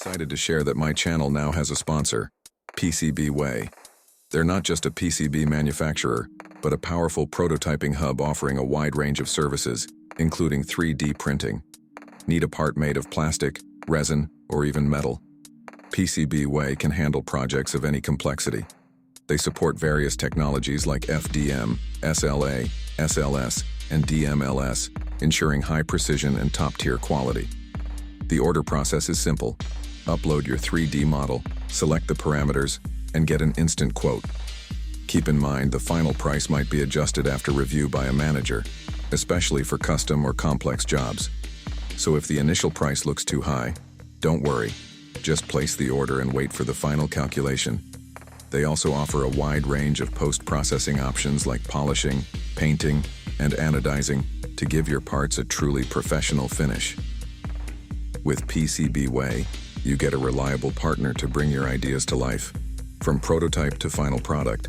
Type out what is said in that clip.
excited to share that my channel now has a sponsor, PCB Way. They're not just a PCB manufacturer, but a powerful prototyping hub offering a wide range of services, including 3D printing. Need a part made of plastic, resin, or even metal? PCB Way can handle projects of any complexity. They support various technologies like FDM, SLA, SLS, and DMLS, ensuring high precision and top-tier quality. The order process is simple. Upload your 3D model, select the parameters, and get an instant quote. Keep in mind the final price might be adjusted after review by a manager, especially for custom or complex jobs. So if the initial price looks too high, don't worry. Just place the order and wait for the final calculation. They also offer a wide range of post-processing options like polishing, painting, and anodizing to give your parts a truly professional finish. With PCB Way, you get a reliable partner to bring your ideas to life. From prototype to final product,